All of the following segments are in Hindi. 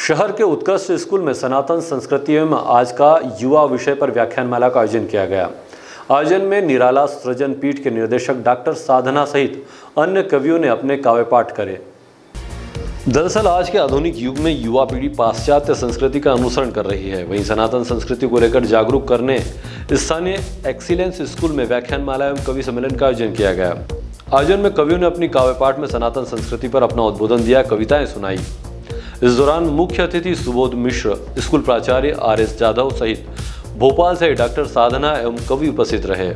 शहर के उत्कृष्ट स्कूल में सनातन संस्कृति एवं आज का युवा विषय पर व्याख्यानमाला का आयोजन किया गया। आयोजन में निराला सृजन पीठ के निर्देशक डॉक्टर साधना सहित अन्य कवियों ने अपने काव्य पाठ करे। दरअसल आज के आधुनिक युग में युवा पीढ़ी पाश्चात्य संस्कृति का अनुसरण कर रही है। वहीं सनातन संस्कृति को लेकर जागरूक करने स्थानीय एक्सीलेंस स्कूल में व्याख्यानमाला एवं कवि सम्मेलन का आयोजन किया गया। आयोजन में कवियों ने अपनी काव्य पाठ में सनातन संस्कृति पर अपना उद्बोधन दिया, कविताएं सुनाई। इस दौरान मुख्य अतिथि सुबोध मिश्र, स्कूल प्राचार्य आर.एस. जाधव सहित भोपाल से डॉक्टर साधना एवं कवि उपस्थित रहे।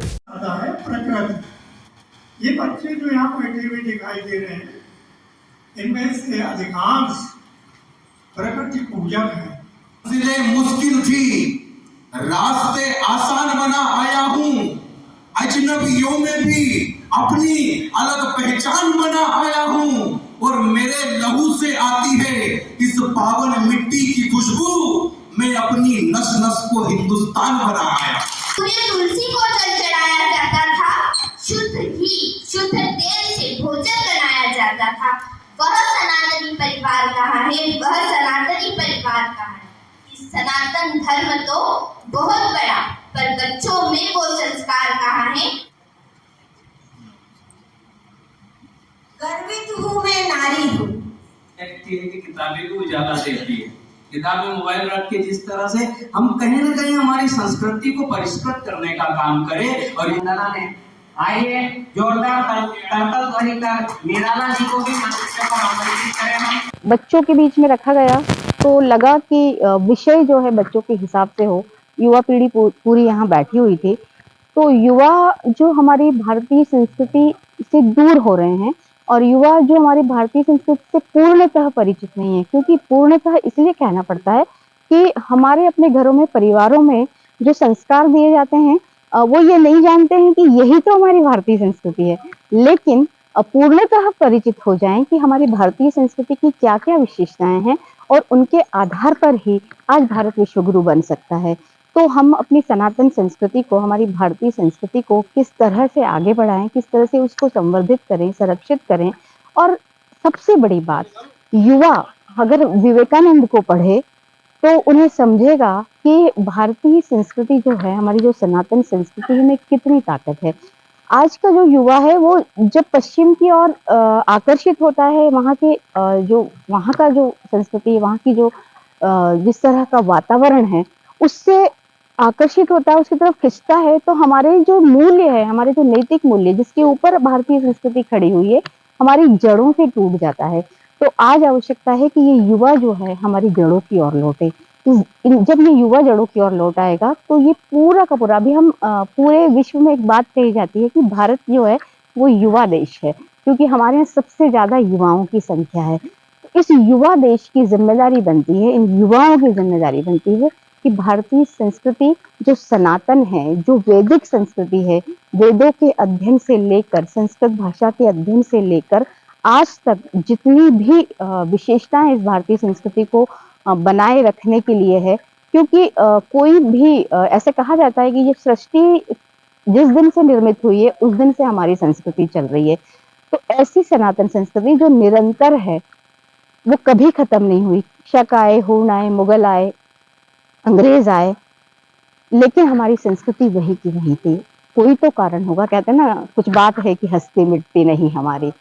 ये बच्चे जो यहाँ बैठे हुए दिखाई दे रहे हैं, इनमें से अधिकांश प्रकृति पूजक हैं। मुश्किल थी, रास्ते आसान बना आया हूँ। अजनबियों में भी अपनी अलग पहचान बना आया हूँ और मेरे लहू से आती है इस पावन मिट्टी की खुशबू। मैं अपनी नस नस को हिंदुस्तान बना आया। तुलसी को जल चढ़ाया जाता था, शुद्ध घी शुद्ध तेल से भोजन बनाया जाता था। वह सनातनी परिवार कहाँ है? वह सनातनी परिवार कहाँ है? इस सनातन धर्म तो बहुत बड़ा, पर बच्चों में वो संस्कार कहाँ है? गर्वित हूँ मैं नारी हूँ। किताबें को उजाला देती है। किताबें मोबाइल रख के जिस तरह से हम कहीं न कहीं हमारी संस्कृति को परिष्कृत करने का काम करें। और आइए जोरदार ताल ध्वनि कर निराला जी को भी मंच पर आमंत्रित करें। हम बच्चों के बीच में रखा गया तो लगा कि विषय जो है बच्चों के हिसाब से हो। युवा पीढ़ी पूरी यहाँ बैठी हुई थी, तो युवा जो हमारी भारतीय संस्कृति से दूर हो रहे हैं और युवा जो हमारी भारतीय संस्कृति से पूर्णतः परिचित नहीं है। क्योंकि पूर्णतः इसलिए कहना पड़ता है कि हमारे अपने घरों में, परिवारों में जो संस्कार दिए जाते हैं वो ये नहीं जानते हैं कि यही तो हमारी भारतीय संस्कृति है। लेकिन पूर्णतः परिचित हो जाएं कि हमारी भारतीय संस्कृति की क्या क्या विशेषताएं हैं और उनके आधार पर ही आज भारत विश्वगुरु बन सकता है। तो हम अपनी सनातन संस्कृति को, हमारी भारतीय संस्कृति को किस तरह से आगे बढ़ाएं, किस तरह से उसको संवर्धित करें, संरक्षित करें। और सबसे बड़ी बात, युवा अगर विवेकानंद को पढ़े तो उन्हें समझेगा कि भारतीय संस्कृति जो है, हमारी जो सनातन संस्कृति में कितनी ताकत है। आज का जो युवा है वो जब पश्चिम की ओर आकर्षित होता है, वहाँ का जो संस्कृति, वहाँ की जो जिस तरह का वातावरण है उससे आकर्षित होता है, उसकी तरफ खिंचता है, तो हमारे जो मूल्य है, हमारे जो नैतिक मूल्य जिसके ऊपर भारतीय संस्कृति खड़ी हुई है, हमारी जड़ों से टूट जाता है। तो आज आवश्यकता है कि ये युवा जो है हमारी जड़ों की ओर लौटे। जब ये युवा जड़ों की ओर लौट आएगा तो ये पूरा का पूरा, अभी हम पूरे विश्व में एक बात कही जाती है कि भारत जो है वो युवा देश है, क्योंकि हमारे यहाँ सबसे ज्यादा युवाओं की संख्या है। इस युवा देश की जिम्मेदारी बनती है, इन युवाओं की जिम्मेदारी बनती है कि भारतीय संस्कृति जो सनातन है, जो वैदिक संस्कृति है, वेदों के अध्ययन से लेकर संस्कृत भाषा के अध्ययन से लेकर आज तक जितनी भी विशेषताएं इस भारतीय संस्कृति को बनाए रखने के लिए है। क्योंकि कोई भी ऐसे कहा जाता है कि ये सृष्टि जिस दिन से निर्मित हुई है उस दिन से हमारी संस्कृति चल रही है। तो ऐसी सनातन संस्कृति जो निरंतर है, वो कभी खत्म नहीं हुई। शक आए, हुन आए, मुगल आए, अंग्रेज आए, लेकिन हमारी संस्कृति वही की वही थी। कोई तो कारण होगा। कहते हैं ना, कुछ बात है कि हस्ती मिटती नहीं हमारी।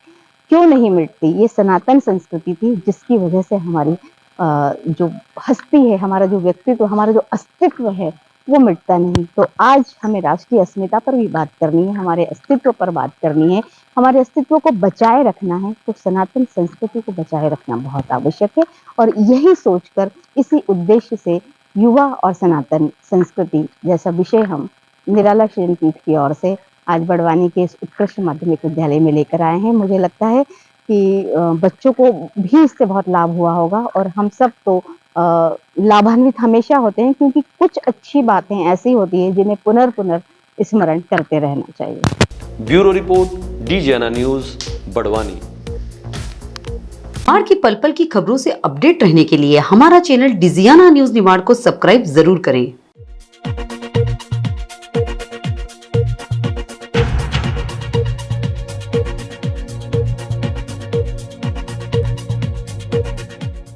क्यों नहीं मिटती? ये सनातन संस्कृति थी जिसकी वजह से हमारी जो हस्ती है, हमारा जो व्यक्तित्व, हमारा जो अस्तित्व है वो मिटता नहीं। तो आज हमें राष्ट्रीय अस्मिता पर भी बात करनी है, हमारे अस्तित्व पर बात करनी है, हमारे अस्तित्व को बचाए रखना है। तो सनातन संस्कृति को बचाए रखना बहुत आवश्यक है। और यही सोचकर, इसी उद्देश्य से युवा और सनातन संस्कृति जैसा विषय हम निराला सृजन पीठ की ओर से आज बड़वानी के इस उत्कृष्ट माध्यमिक विद्यालय में लेकर आए हैं। मुझे लगता है कि बच्चों को भी इससे बहुत लाभ हुआ होगा और हम सब तो लाभान्वित हमेशा होते हैं, क्योंकि कुछ अच्छी बातें ऐसी होती हैं जिन्हें पुनर्पुनः स्मरण करते रहना चाहिए। ब्यूरो रिपोर्ट, डीजीएनआ न्यूज़, बड़वानी। निमाड़ की पल पल की खबरों से अपडेट रहने के लिए हमारा चैनल डीजीएनआ न्यूज़ निमाड़ को सब्सक्राइब जरूर करें।